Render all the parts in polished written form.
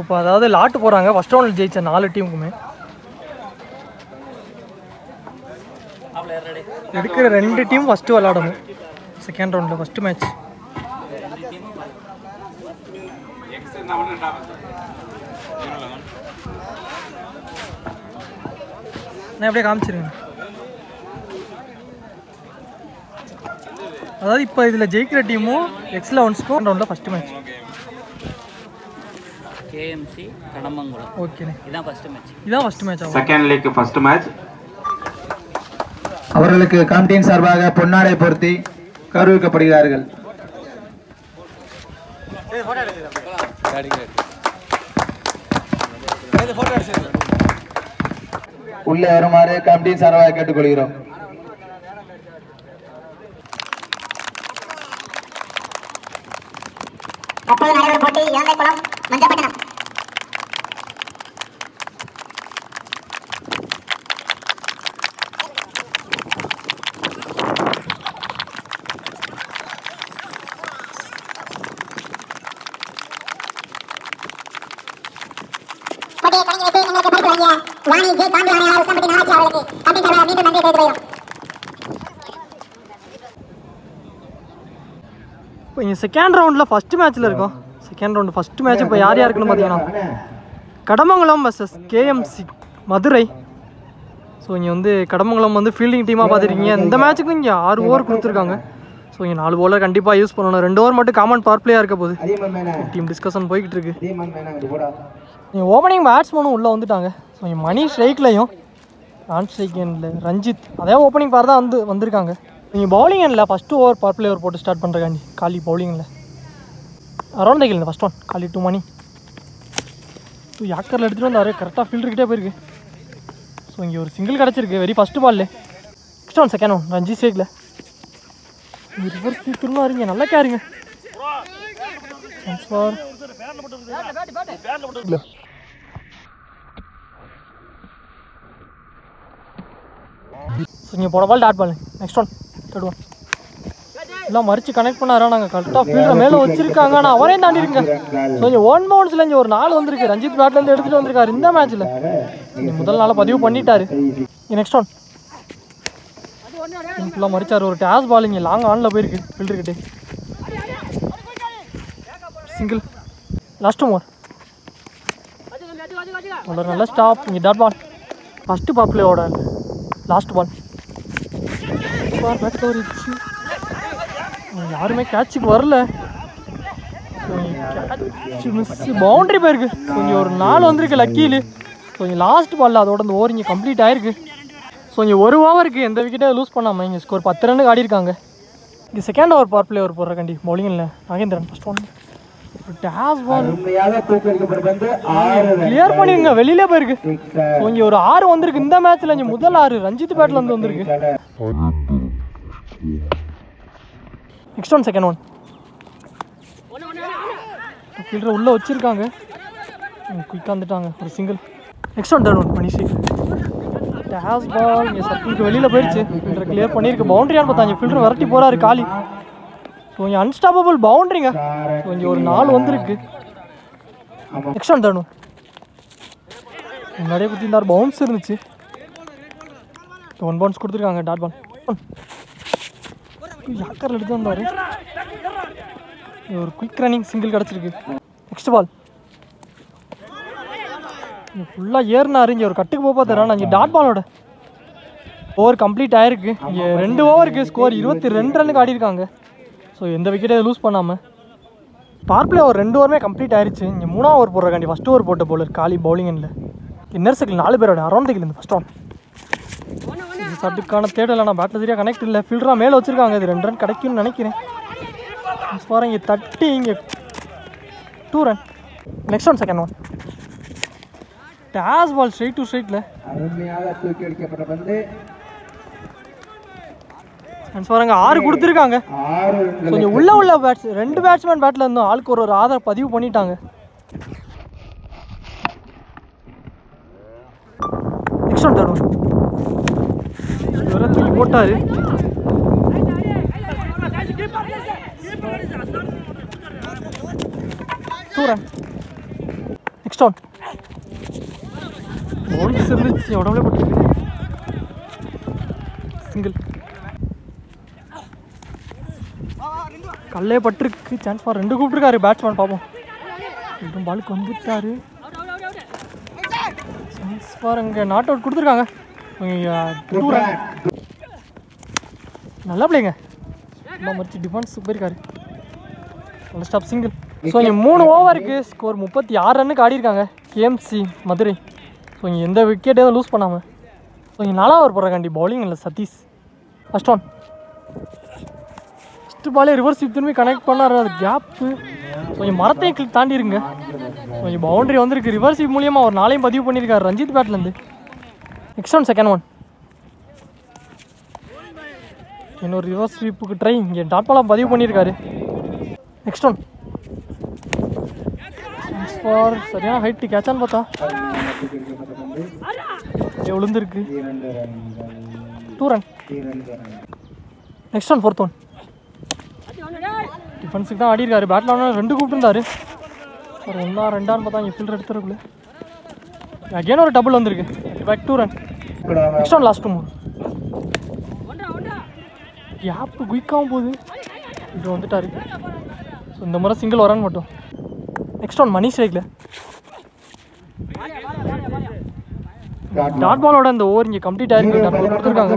இப்போ அதாவது லாட்டு போகிறாங்க. ஃபஸ்ட் ரவுண்டில் ஜெயிச்ச 4 டீமுக்குமே எடுக்கிற 2 டீம் ஃபஸ்ட்டு விளாடணும். செகண்ட் ரவுண்டில் ஃபஸ்ட்டு மேட்ச். நான் எப்படியே காமிச்சிருங்க. அதாவது இப்போ இதில் ஜெயிக்கிற டீமும் X11க்கும் ரவுண்டில் ஃபஸ்ட்டு மேட்ச். KMC கடமங்குளம். ஓகேண்ணே, இதான் ஃபஸ்ட்டு மேட்ச். இதான் ஃபஸ்ட்டு மேட்ச் ஆகும். Second league first match. அவர்களுக்கு கமிட்டியின் சார்பாக பொன்னாடை பொருத்தி கௌரவிக்கப்படுகிறார்கள். உள்ளே வருமாறு கமிட்டியின் சார்பாக கேட்டுக்கொள்கிறோம். அப்போது நடைபெறும் போட்டி இலங்கைக்குளம் மஞ்சப்பட்டினம். போட்டியை தொடங்கி வைத்து எங்களுக்கு பரிசு வழங்கிய வாணி ஜே காந்தி ஆணையாளர் உசம்பட்டி நகராட்சி அவர்களுக்கு கமிட்டி சார்பாக மீண்டும் நன்றி தெரிவித்துக் கொள்கிறோம். இப்போ இங்கே செகண்ட் ரவுண்டில் ஃபஸ்ட்டு மேட்ச்சில் இருக்கும். செகண்ட் ரவுண்டு ஃபஸ்ட்டு மேட்ச் இப்போ யார் யாருக்குன்னு பார்த்தீங்கன்னா கடமங்கலம் vs KMC மதுரை. ஸோ இங்கே வந்து கடமங்கலம் வந்து ஃபீல்டிங் டீமாக பார்த்துருக்கீங்க. இந்த மேட்ச்சுக்கு இங்கே 6 ஓவர் கொடுத்துருக்காங்க. ஸோ இங்கே 4 ஓவர் கண்டிப்பாக யூஸ் பண்ணணும். 2 ஓவர் மட்டும் காமன் பவர் பிளேயாக இருக்க போகுது. டீம் டிஸ்கஷன் போய்கிட்டு இருக்கு. இங்கே ஓப்பனிங் பேட்ஸ்மேனும் உள்ளே வந்துட்டாங்க. ஸோ இங்கே மணி ஸ்ட்ரைக்லையும் நான் ஸ்ட்ரைக் எண்டில் ரஞ்சித் அதே ஓப்பனிங் பார் தான் வந்திருக்காங்க. நீங்கள் பவுலிங் எண்டில் first over power play over போட்டு ஸ்டார்ட் பண்ணுறக்காண்டி காலி பவுலிங்கில் அரௌண்ட் த கில் ஃபஸ்ட் ஒன் காலி 2 மணி 2 யாக்கரில் எடுத்துகிட்டு வந்தார். கரெக்டாக ஃபீல்டர்கிட்டே போயிருக்கு. ஸோ இங்கே ஒரு சிங்கிள் கிடச்சிருக்கு வெரி ஃபஸ்ட்டு பால்லே. Next one second one Ranjith ஸ்ட்ரைக்கில் ரிவர்ஸ் திரும்ப வரீங்க நல்லா கேருங்க. நீங்கள் போன ball dot ball. Next one third one எல்லாம் மறித்து கனெக்ட் பண்ணாரா. நாங்கள் கரெக்டாக ஃபீல்டரை மேலே வச்சுருக்காங்க. ஆனால் அவரையும் தாண்டிருங்க. ஸோ இங்கே 1 பவுன்ஸில் இங்கே ஒரு 4 வந்திருக்கு. ரஞ்சித் பேட்லேருந்து எடுத்துகிட்டு வந்திருக்காரு இந்த மேட்ச்சில். இங்கே முதல் நாளாக பதிவு பண்ணிட்டாரு. நெக்ஸ்ட் ஒன் ஃபுல்லாக மறிச்சார். ஒரு டேஸ் பால் இங்கே லாங் ஆனில் போயிருக்கு ஃபீல்டர்கிட்டே. சிங்கிள் லாஸ்ட் ஓவர் ஒரு நல்ல ஸ்டாப். இங்கே டாட் பால் ஃபஸ்ட்டு பாப்லேயோட லாஸ்ட் பால் யாருமே கேட்சுக்கு வரல. பவுண்டரி போயிருக்கு. ஸோ இங்கே ஒரு 4 வந்திருக்கு லக்கீலு. ஸோ இங்கே லாஸ்ட் பாலில் அதோட அந்த ஓவர் இங்கே கம்ப்ளீட் ஆகிருக்கு. ஸோ இங்கே 1 ஓவருக்கு எந்த விக்கெட்டே லூஸ் பண்ணாமல் இங்கே ஸ்கோர் 10 ரன்னுக்கு ஆடிருக்காங்க. இங்கே second over power play over போடுற கண்டி பவுலிங் இல்லை நாகேந்திரன் ஃபஸ்ட் ஒன் டேஸ் பால் கிளியர் பண்ணிருங்க வெளியிலே போயிருக்கு. ஸோ இங்கே ஒரு 6 வந்திருக்கு இந்த மேட்ச்சில். இங்கே முதல் 6 ரஞ்சித் பேட்டில் இருந்து வந்திருக்கு. நெக்ஸ்ட் ஒன் செகண்ட் ஒன் ஃபீல்டரை உள்ளே வச்சுருக்காங்க. குயிக்காக வந்துட்டாங்க ஒரு single. Next one third one மணிஷி டேஸ் பால் இங்கே சர்க்கிளுக்கு வெளியில் போயிடுச்சு. ஃபீல்டரை கிளியர் பண்ணியிருக்கு. பவுண்டரியான்னு பார்த்தாங்க. ஃபீல்டர் விரட்டி போகிறாரு காலி. ஸோ இங்கே அன்ஸ்டாப்பபிள் பவுண்டரிங்க. ஸோ இங்கே ஒரு 4 வந்திருக்கு. நெக்ஸ்ட் ஒன் தேர்ட் ஒன் முன்னாடியே குத்திருந்தார். பவுன்ஸ் இருந்துச்சு. 1 பவுன்ஸ் கொடுத்துருக்காங்க டாட் பால். யாக்கரில் எடுத்து வந்தார். ஒரு குயிக் ரன்னிங் சிங்கிள் கிடச்சிருக்கு. நெக்ஸ்ட் பால் ஃபுல்லாக ஏறினார். இங்கே ஒரு கட்டுக்கு போக தரான். இங்கே டாட் பாலோட ஓவர் கம்ப்ளீட் ஆகிருக்கு. இங்கே 2 ஓவருக்கு ஸ்கோர் 22 ரன்னுக்கு ஆடிருக்காங்க. ஸோ எந்த விக்கெட்டே லூஸ் பண்ணாமல் பவர் பிளே ஓவர் 2 ஓவருமே கம்ப்ளீட் ஆயிடுச்சு. இங்கே 3ஆம் ஓவர் போடுறக்காண்டி ஃபஸ்ட் ஓவர் போட்ட போலர் காலி பவுலிங் எண்டில். இன்னர் சர்க்கிள் 4 பேரோட அரௌண்ட் த கில் இந்த ஃபஸ்ட் ஒன். சட்டுக்கான தேடலை நான் பேட்டில் சரியாக கனெக்ட் இல்லை. ஃபீல்டராக மேலே வச்சுருக்காங்க. இது 2 ரன் கிடைக்கும்னு நினைக்கிறேன். பாருங்க இங்கே தட்டி இங்கே 2 run. Next one second one டேஸ் பால் ஸ்ட்ரைட் டு ஸ்ட்ரைட்டில் பாருங்க 6 கொடுத்துருக்காங்க. கொஞ்சம் உள்ள பேட்ஸ் 2 பேட்ஸ்மேன் பேட்டில் இருந்தோம். ஆளுக்கு ஒரு ஆதரவு பதிவு பண்ணிட்டாங்க. நெக்ஸ்ட் ஒன் தேர்ட் ஒன் தூக்கி போட்டார். நெக்ஸ்ட் ஒன் பவுன்ஸ் இருந்துச்சு உடம்புல போட்டு சிங்கிள் கல்லே பட்டிருக்கு சான்ஸ் ஃபார் 2 கூப்பிட்டுருக்காரு பேட்ஸ்மேன் பார்ப்போம் இன்னும் பாலுக்கு வந்துட்டாரு சான்ஸ் ஃபார் அங்கே நாட் அவுட் கொடுத்துருக்காங்க நல்லா பிள்ளைங்க நல்லா மறிச்சு டிஃபென்ஸ் போயிருக்காரு நல்ல ஸ்டாப் சிங்கிள் ஸோ இங்கே 3 ஓவருக்கு ஸ்கோர் 36 ரன்னுக்கு ஆடிருக்காங்க கேஎம்சி மதுரை ஸோ இங்கே எந்த விக்கெட்டையும் லூஸ் பண்ணாமல் ஸோ இங்கே 4 ஓவர் போடுறாண்டி பவுலிங் இல்லை சதீஷ் ஃபஸ்ட் ஒன் ஃபஸ்ட்டு பாலே ரிவர்ஸ் திரும்பி கனெக்ட் பண்ணார் அது கேப்பு கொஞ்சம் மரத்தையும் தாண்டிருங்க கொஞ்சம் பவுண்டரி வந்திருக்கு ரிவர்ஸ் மூலியமாக ஒரு 4 பதிவு பண்ணியிருக்காரு ரஞ்சித் பேட்லேருந்து நெக்ஸ்ட் ஒன் செகண்ட் ஒன் இன்னொரு ரிவர்ஸ் ஸ்வீப்புக்கு ட்ரை இங்கே டாட் பாலாக பதிவு பண்ணியிருக்காரு நெக்ஸ்ட் ஒன் ஃபார் சரியான ஹைட்டு கேட்சான்னு பார்த்தா விழுந்துருக்கு 2 run next one fourth one டிஃபென்ஸுக்கு தான் ஆடிருக்காரு பேட்டில் ஆனால் 2 கூப்பிட்டுருந்தாரு ஒரு 1 2 பார்த்தா இங்கே ஃபீல்டர் எடுத்துறக்குள்ள அகேன் ஒரு டபுள் வந்திருக்கு back 2 run next one last 2 மூணு கேப்பு குயிக்காகவும் போகுது இது வந்துட்டாரு ஸோ இந்த முறை சிங்கிள் வரான்னு மட்டும் நெக்ஸ்ட் ஒன் மணி ஸ்ட்ரைக்கில் டாட் பாலோட அந்த ஓவர் இங்கே கம்ப்ளீட் ஆயிருக்கு டாட் பால் கொடுத்துருக்காங்க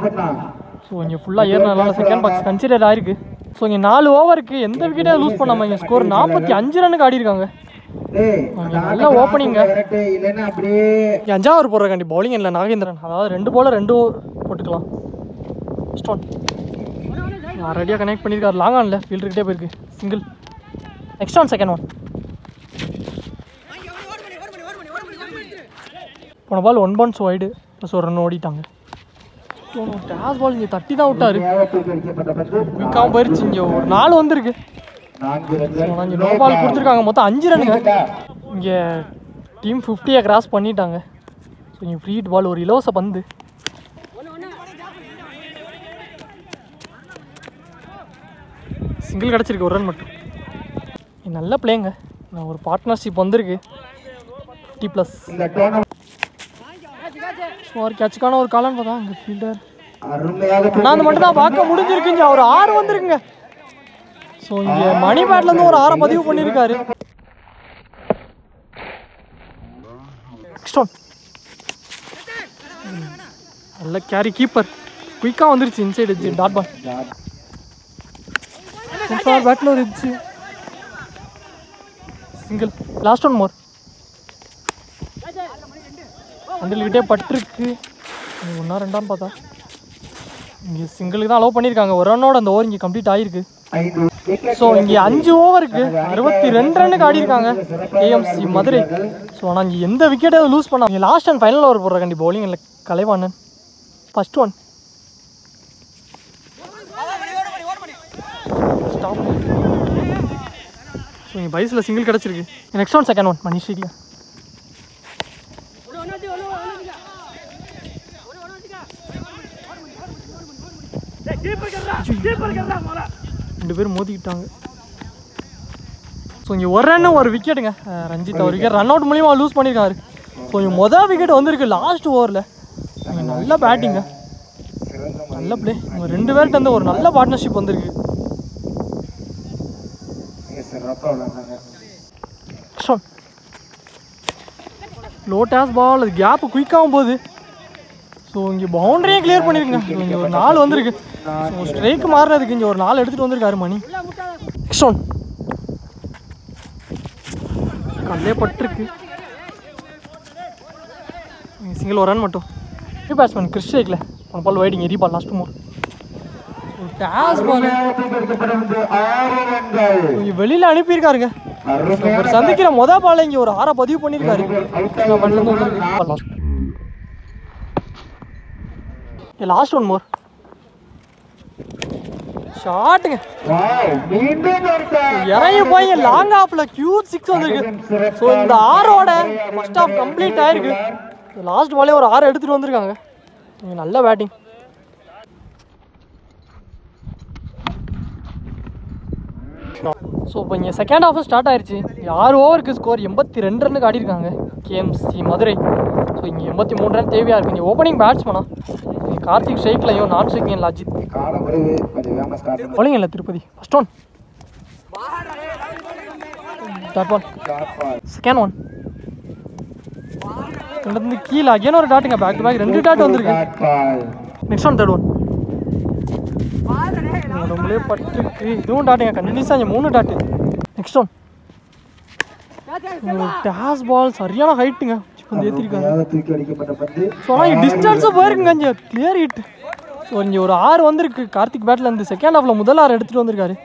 ஸோ இங்கே ஃபுல்லாக ஏறினால செகண்ட் பாக்ஸ் கன்சிடர் ஆயிருக்கு ஸோ இங்கே 4 ஓவருக்கு எந்த விக்கெட்டே லூஸ் பண்ணாமல் இங்கே ஸ்கோர் 45 ரன்னுக்கு ஆடிருக்காங்க நல்லா ஓப்பனிங்க 5 ஓவர் போடுறக்காண்டி பவுலிங் இல்லை நாகேந்திரன் அதாவது 2 bowler 2 போட்டுக்கலாம் நெக்ஸ்ட் ஒன் ரெடியாக கனெக்ட் பண்ணியிருக்காரு லாங் ஆனில் ஃபீல்டர்கிட்டே போயிருக்கு single next one second one போன பால் 1 bounce வைடு ப்ளஸ் ஒரு ரன் ஓடிட்டாங்க டேஸ் பால் இங்கே தட்டி தான் விட்டாரு குயிக்காகவும் போயிடுச்சு இங்கே ஒரு 4 வந்திருக்கு இங்கே நோ பால் கொடுத்துருக்காங்க மொத்தம் 5 ரன்னுங்க இங்கே டீம் 50 கிராஸ் பண்ணிட்டாங்க ஸோ இங்கே ஃப்ரீ ஹிட் பால் ஒரு இலவச பந்து சிங்கிள் கிடச்சிருக்கு ஒரு ரன் மட்டும் நல்ல பிளேங்க ஒரு பார்ட்னர்ஷிப் வந்திருக்கு 50+ ஒரு கேட்சுக்கான ஒரு காலன்னு பார்த்தா இங்கே ஃபீல்டர் நான் மட்டும் தான் பார்க்க முடிஞ்சிருக்குங்க ஒரு 6 வந்திருக்குங்க ஸோ இங்கே மணி பேட்லேருந்து ஒரு 6 பதிவு பண்ணியிருக்காரு நெக்ஸ்ட் ஒன் நல்ல கேரி கீப்பர் குயிக்காக வந்துருச்சு இன்சைடு டாட் பால் பேட்டில் ஒரு இருந்துச்சு சிங்கிள் லாஸ்ட் ஒன் மோர் அண்டில்கிட்டே பட்டிருக்கு 1 2 பார்த்தா இங்கே சிங்கிளுக்கு தான் அலோவ் பண்ணியிருக்காங்க ஒரு ரன்னோட அந்த ஓவர் இங்கே கம்ப்ளீட் ஆகிருக்கு ஸோ இங்கே 5 ஓவருக்கு 62 ரன்னுக்கு ஆடிருக்காங்க கேஎம்சி மதுரை ஸோ ஆனால் இங்கே எந்த விக்கெட்டை லூஸ் பண்ணாங்க லாஸ்ட் அண்ட் ஃபைனல் ஓவர் போடுற கண்டி பவுலிங் இல்லை Kalaivanan first one stop so இங்கே பைஸில் சிங்கிள் கிடச்சிருக்கு நெக்ஸ்ட் ஒன் செகண்ட் ஒன் மணிஷிக்கில் ரெண்டு பேரும் மோதிக்கிட்டாங்க ஸோ இங்கே ஒரு ரன்னு ஒரு விக்கெட்டுங்க ரஞ்சித் ஒரு விக்கெட் ரன் அவுட் மூலியமாக லூஸ் பண்ணியிருக்காரு ஸோ இங்கே மொதல் விக்கெட் வந்திருக்கு லாஸ்ட் ஓவரில் நல்ல பேட்டிங்க நல்ல பிளே இவங்க 2 பேர்கிட்ட வந்து ஒரு நல்ல பார்ட்னர்ஷிப் வந்திருக்கு லோ டாஸ் பால் அது கேப்பு குயிக்காகவும் போகுது ஸோ இங்கே பவுண்டரியே கிளியர் பண்ணியிருக்குங்க ஸோ இங்கே ஒரு 4 வந்திருக்கு ஸோ ஸ்ட்ரைக்கு மாறினதுக்கு இங்கே ஒரு 4 எடுத்துகிட்டு வந்திருக்காரு மணி நெக்ஸ்ட் ஒன் கல்லே பட்டிருக்கு சிங்கிள் ஒரு ரன் மட்டும் பேட்ஸ்மேன் கிறிஸ் ஸ்ட்ரைக்கில் 1 பால் வைடிங் எரி பால் லாஸ்ட் மோர் டாஸ் பால் வெளியில் அனுப்பியிருக்காருங்க ஒரு சந்திக்கிற மொதல் பால் இங்கே ஒரு 6 பதிவு பண்ணியிருக்காரு லாஸ்ட் ஒன் மோர் ஷாட்டுங்க இறங்கி போய் லாங் ஆஃப்ல கியூட் 6 வந்திருக்கு ஸோ இந்த 6ஓட ஃபர்ஸ்ட் ஆஃப் கம்ப்ளீட் ஆயிருக்கு லாஸ்ட் பாலே ஒரு 6 எடுத்துகிட்டு வந்திருக்காங்க நல்ல பேட்டிங் ஸோ இப்போ இங்கே செகண்ட் ஹாஃபும் ஸ்டார்ட் ஆயிடுச்சு. 6 ஓவருக்கு ஸ்கோர் 82 ரன்னுக்கு ஆடிருக்காங்க கேஎம்சி மதுரை. ஸோ இங்கே 83 ரன் தேவையாக இருக்குது. இங்கே ஓப்பனிங் பேட்ஸ்மனா இங்கே கார்த்திக் ஸ்ட்ரைக்லையும் நான் ஸ்ட்ரைக்கிங் அஜித். பவுலிங் இல்லை Tirupati. First one dot ball. Second one ரெண்டு கீழே அகைன் ஒரு டாட்டுங்க. பேக் டு பேக் 2 டாட் வந்திருக்கு. நெக்ஸ்ட் ஒன் தேர்ட் ஒன் ரொம்பவே பட்டுருக்கு. இதுவும் டாட்டுங்க கண்டினியூஸாக இங்கே 3 டாட்டு. நெக்ஸ்ட் ஒன் டேஸ் பால் சரியான ஹைட்டுங்க. இப்போ ஏற்றிருக்காரு. ஸோ ஆனால் இங்கே டிஸ்டன்ஸும் போயிருக்குங்க. இங்கே கிளியர் ஹிட். ஸோ இங்கே ஒரு 6 வந்திருக்கு கார்த்திக் பேட்லேருந்து. செகண்ட் ஹாஃபில் முதல் 6 எடுத்துகிட்டு வந்திருக்காரு.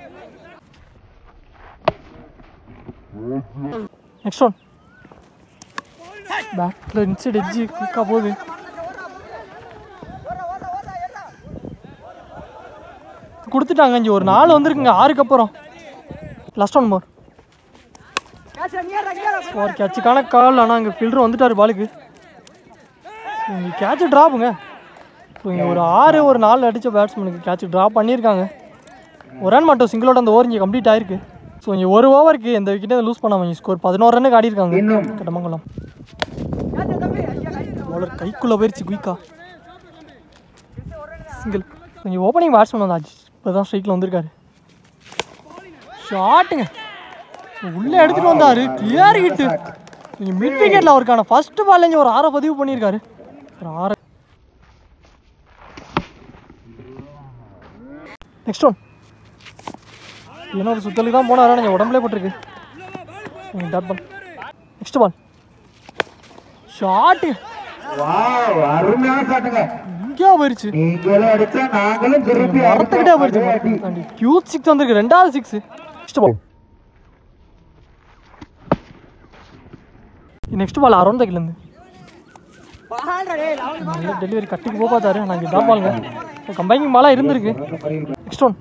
Next one battle inside edge குயிக்காக போகுது. கொடுத்துட்டாங்க. இங்கே ஒரு 4 வந்திருக்குங்க 6க்கு அப்புறம். லாஸ்ட் ஒன் மோர் ஒரு கேட்சுக்கான கால். ஆனால் இங்கே ஃபில்டர் வந்துட்டார் பாலுக்கு. இங்கே கேட்சு ட்ராப்புங்க. ஸோ இங்கே ஒரு 6 ஒரு 4 அடித்த பேட்ஸ்மேனுக்கு கேட்சு ட்ராப் பண்ணியிருக்காங்க. ஒரு ரன் மட்டும் சிங்கிளோட அந்த ஓவர் இங்கே கம்ப்ளீட் ஆயிருக்கு. ஸோ இங்கே ஒரு ஓவருக்கு எந்த விக்கெட்டை லூஸ் பண்ணாமல் இங்கே ஸ்கோர் 11 ரன்னுக்கு ஆடிருக்காங்க கடமங்கலம். பவுலர் கைக்குள்ளே போயிடுச்சு குயிக்கா சிங்கிள். இங்கே ஓப்பனிங் பேட்ஸ்மேன் வந்து அஜித் இப்போ தான் ஸ்ட்ரைக்கில் வந்திருக்காரு. ஷாட்டுங்க உள்ளே எடுத்துகிட்டு வந்தார். Clear hit. இங்கே மிட் விக்கெட்டில் அவருக்கான ஃபஸ்ட்டு பால்லேருந்து ஒரு 6 பதிவு பண்ணியிருக்காரு. ஒரு 6. நெக்ஸ்ட் ஒன் இன்னொரு சுத்தலுக்கு தான் போனார். நீங்கள் உடம்புலே போட்டிருக்கு. Dot ball. Next ball shot இங்கே போயிடுச்சு. மரத்துக்கிட்டே போயிடுச்சு. கியூட் 6 வந்திருக்கு. 2வது 6. Next ball. Next ball around the கிலேருந்து நல்ல டெலிவரி கட்டிக்கு போக பார்த்தாரு. நான் இங்கே டாட் பாலுங்க. கம்பைனிங் பாலாக இருந்திருக்கு. நெக்ஸ்ட் ஒன்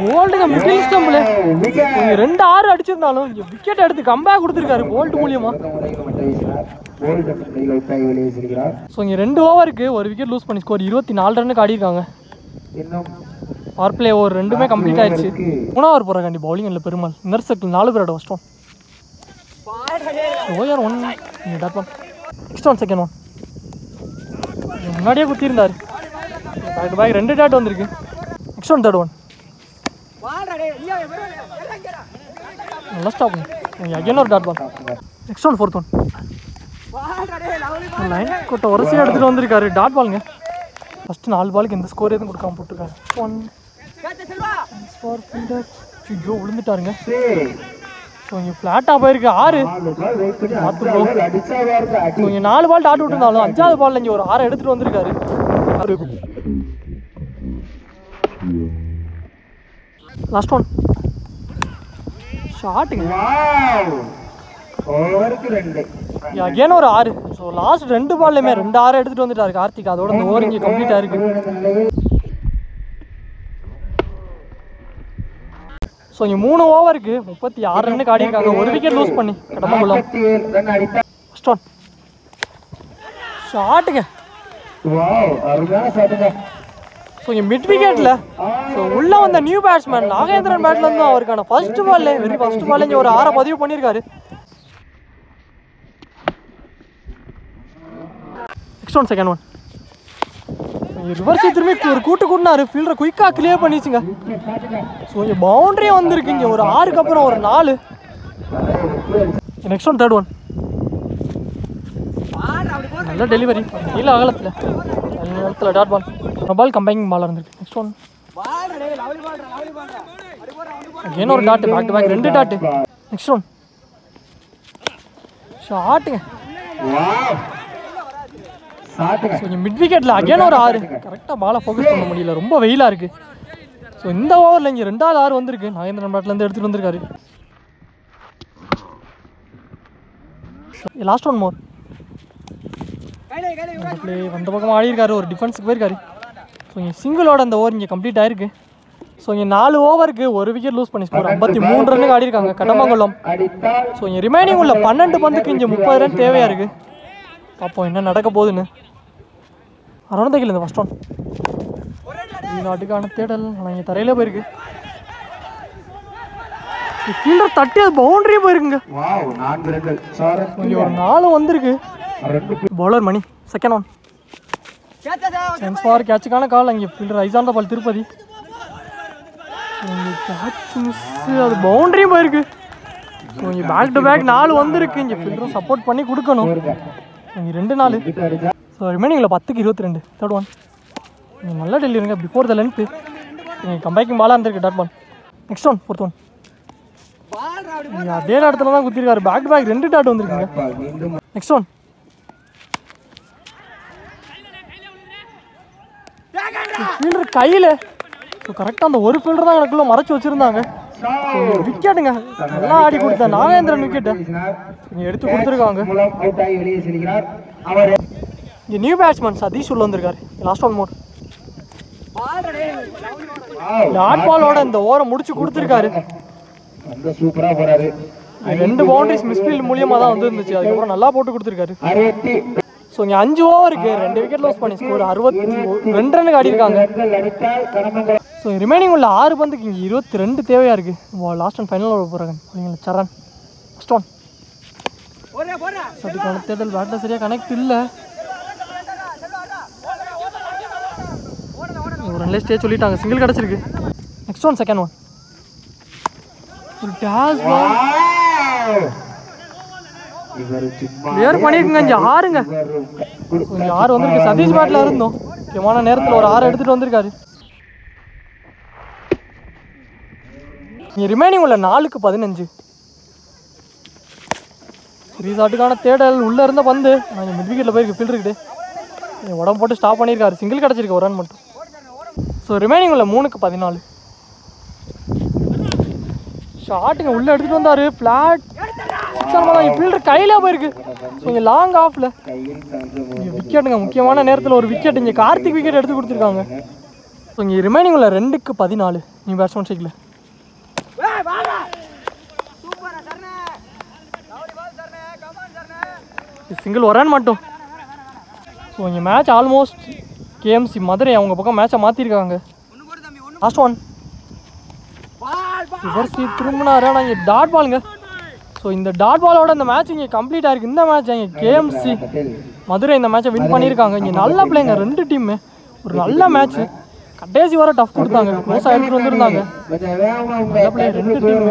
போல்டுங்க மிடில் ஸ்டம்பில் 2 6 அடிச்சிருந்தாலும் இங்கே விக்கெட் எடுத்து கம்பேக் கொடுத்துருக்காரு போல்ட் மூலியமா. ஸோ இங்கே 2 ஓவருக்கு ஒரு விக்கெட் லூஸ் பண்ணி ஸ்கோர் 24 ரன்னுக்கு ஆடிருக்காங்க. பவர் பிளே ஓவர் 2மே கம்ப்ளீட் ஆயிடுச்சு. 3வது ஓவர் போகிறாண்டி பவுலிங் இல்லை பெருமாள். இன்னர் சர்க்கிள் 4 பேரோட ஃபர்ஸ்ட் ஒன் ஓவர் 1 இங்கே dot ball. Next one second one முன்னாடியே குத்திருந்தார். பேக் டு பேக் 2 டாட் வந்திருக்கு. நெக்ஸ்ட் ஒன் தேர்ட் ஒன் நல்லா ஸ்டாப். அகைன் ஒரு dot ball. Next one fourth one line கொட்ட உரசி எடுத்துகிட்டு வந்திருக்காரு. டாட் பாலுங்க. ஃபஸ்ட்டு 4 பாலுக்கு எந்த ஸ்கோர் எதுவும் கொடுக்காம போட்டிருக்காரு. ஐயோ விழுந்துட்டாருங்க. ஸோ இங்கே ஃப்ளாட்டாக போயிருக்கு 6. ஸோ இங்கே 4 பால் டாட் விட்டுருந்தாலும் 5வது பாலில் இங்கே ஒரு 6 எடுத்துகிட்டு வந்திருக்காரு. லாஸ்ட் ஒன் ஷாட்டுங்க அகேன் ஒரு 6. ஸோ லாஸ்ட் 2 பால்லையுமே 2 6 எடுத்துகிட்டு வந்துட்டாரு கார்த்திக். அதோட இந்த ஓவர் இங்கே கம்ப்ளீட் ஆயிருக்கு. ஸோ இங்கே 3 ஓவருக்கு 36 ரன்னுக்கு ஆடிருக்காங்க. ஒரு விக்கெட் லூஸ் பண்ணி கடமங்கலம். ஃபர்ஸ்ட் ஒன் ஷாட்டுங்க. ஸோ இங்கே மிட் விக்கெட்டில் ஸோ உள்ளே வந்த நியூ பேட்ஸ்மேன் நாகேந்திரன் பேட்லேருந்து அவருக்கான ஃபர்ஸ்ட் பால்லே ஃபர்ஸ்ட் பால்ல இங்கே ஒரு 6 பதிவு பண்ணியிருக்காரு. Next one second one reverse திரும்பி ஒரு கூட்டினாரு. ஃபீல்டரை குயிக்காக கிளியர் பண்ணிச்சுங்க. ஸோ இங்கே பவுண்டரி வந்திருக்கு. இங்கே ஒரு 6க்கு அப்புறம் ஒரு 4. நெக்ஸ்ட் ஒன் தேர்ட் ஒன் நல்ல டெலிவரி இல்லை அகலத்தில் நேரத்தில் டாட் பால். பால் கம்பைனிங் பாலாக இருந்திருக்கு. நெக்ஸ்ட் ஒன் அகேன் ஒரு dot. Back to back 2 dot. Next one ஷாட்டுங்க. மிட் விக்கெட்டில் அகேன் ஒரு 6. கரெக்டாக பாலை ஃபோக்கஸ் பண்ண முடியல. ரொம்ப வெயிலாக இருக்குது. ஸோ இந்த ஓவரில் இங்கே 2வது 6 வந்திருக்கு. நாகேந்திரன் பேட்லேருந்து எடுத்துகிட்டு வந்திருக்காரு. லாஸ்ட் ஒன் மோர் பிளே வந்த பக்கம் ஆடிருக்காரு. ஒரு டிஃபென்ஸுக்கு போயிருக்காரு. ஸோ இங்கே சிங்கிளோட அந்த ஓவர் இங்கே கம்ப்ளீட் ஆயிருக்கு. ஸோ இங்கே 4 ஓவருக்கு ஒரு விக்கெட் லூஸ் பண்ணி ஸ்கோர் 53 ரன்னுக்கு ஆடிருக்காங்க கடமங்கலம். ஸோ இங்கே ரிமைனிங் உள்ள 12 பந்துக்கு இங்கே 30 ரன் தேவையாக இருக்குது. பார்ப்போம் என்ன நடக்க போகுதுன்னு. அரௌண்ட் த கில் இந்த ஃபர்ஸ்ட் ஒன் நாட்டுக்கான தேடல் ஆனால் இங்கே தரையிலே போயிருக்கு. ஃபீல்டர் தட்டி அது பவுண்டரியே போயிருக்குங்க. வாவ் 4 ரன்கள் சார். இங்க ஒரு 4 வந்திருக்கு. Bowler Mani second one. Chance for கேட்சுக்கான கால். அங்கே ஃபீல்டர் ஐசான் பால் திருப்பதி. கேட்ச் மிஸ், அது பவுண்டரியும் போயிருக்கு. ஸோ இங்கே பேக் டு பேக் 4 வந்திருக்கு. இங்கே ஃபீல்டரும் சப்போர்ட் பண்ணி கொடுக்கணும். இங்கே 2-4. ஸோ ரிமைனிங்கில் 10க்கு 22. Third one. நீங்கள் நல்லா டெல்லிருங்க பிஃபோர் த லென்த்து. நீங்கள் கம்பேக்கிங் பாலாக இருந்திருக்கு dot ball. Next one fourth one. அதே இடத்துல தான் குத்திருக்காரு. பேக் டு பேக் 2 டாட் வந்துருக்குங்க. Next one. ஃபீல்டர் கையில். ஸோ கரெக்டாக அந்த ஒரு ஃபீல்டர் தான் எனக்குள்ளே மறைச்சி வச்சுருந்தாங்க. ஸோ விக்கெட்டுங்க நல்லா ஆடி கொடுத்த நாகேந்திரன் விக்கெட்டு நீங்கள் எடுத்து கொடுத்துருக்காங்க. இங்கே நியூ பேட்ஸ்மேன் சதீஷ் உள்ள வந்திருக்காரு. Last one more. டாட் பாலோட இந்த ஓவரை முடிச்சு கொடுத்துருக்காரு. சூப்பரா போறாரு. 2 பவுண்டரிஸ் மிஸ்ஃபீல்ட் மூலியமாக தான் வந்துருந்துச்சு. அதுக்கப்புறம் நல்லா போட்டு கொடுத்துருக்காரு. ஸோ இங்கே 5 ஓவருக்கு 2 விக்கெட் லாஸ் பண்ணி ஸ்கோர் 62 ரன்னுக்கு ஆடி இருக்காங்க. ஸோ ரிமைனிங் உள்ள 6 பந்துக்கு இங்கே 22 தேவையாக இருக்குது. லாஸ்ட் அண்ட் ஃபைனல் ஓவர் போகிறாங்க. இல்லைங்களா சரண் ஃபஸ்ட் ஒன். அதுக்கான தேடல் பேட்டில் சரியாக கனெக்ட் இல்லை. ஒரு ரன்லேயே ஸ்டே சொல்லிட்டாங்க. சிங்கிள் கிடச்சிருக்கு. Next one second one. ஒரு டேஷ் பால் கிளியர் பண்ணியிருக்குங்க. இங்கே 6ங்க. இங்கே 6 வந்திருக்கு. சதீஷ் பேட்டில் இருந்தோம். முக்கியமான நேரத்தில் ஒரு 6 எடுத்துகிட்டு வந்திருக்காரு. இங்கே ரிமைனிங் உள்ள 4க்கு 15. ரீசாட்டுக்கான தேடல் உள்ளே இருந்த பந்து நான் மிட் விக்கெட்டில் போயிருக்கு. ஃபீல்டர்கிட்ட உடம்பு போட்டு ஸ்டாப் பண்ணியிருக்காரு. சிங்கிள் கிடச்சிருக்கு ஒரு ரன் மட்டும். ஸோ ரிமைனிங் உள்ள 3க்கு 14. ஷாட்டுங்க உள்ளே எடுத்துகிட்டு வந்தார். ஃப்ளாட் ஃபீல்டர் கையிலே போயிருக்கு. ஸோ இங்கே லாங் ஆஃபில் இங்கே விக்கெட்டுங்க. முக்கியமான நேரத்தில் ஒரு விக்கெட். இங்கே கார்த்திக் விக்கெட் எடுத்து கொடுத்துருக்காங்க. ஸோ இங்கே ரிமைனிங் உள்ள 2க்கு 14. நீ பேட்ஸ்மேன் சைக்கில் சிங்கிள் ஒரு ரன் மட்டும். ஸோ இங்கே மேட்ச் ஆல்மோஸ்ட் கேஎம்சி மதுரை அவங்க பக்கம் மேட்சை மாற்றிருக்காங்க. Last one. ரிவர்ஸ் திரும்பினாரு. ஆனால் இங்கே டாட் பாலுங்க. ஸோ இந்த டாட் பாலோட இந்த மேட்ச் இங்கே கம்ப்ளீட் ஆயிருக்கு. இந்த மேட்ச் இங்கே கேஎம்சி மதுரை இந்த மேட்சை வின் பண்ணியிருக்காங்க. இங்கே நல்ல பிள்ளைங்க 2 டீமு. ஒரு நல்ல மேட்ச்சு. கடைசி வர டஃப் கொடுத்தாங்க. க்ளோஸாக எடுத்துகிட்டு வந்துருந்தாங்க. நல்ல பிள்ளைங்க 2 டீமு.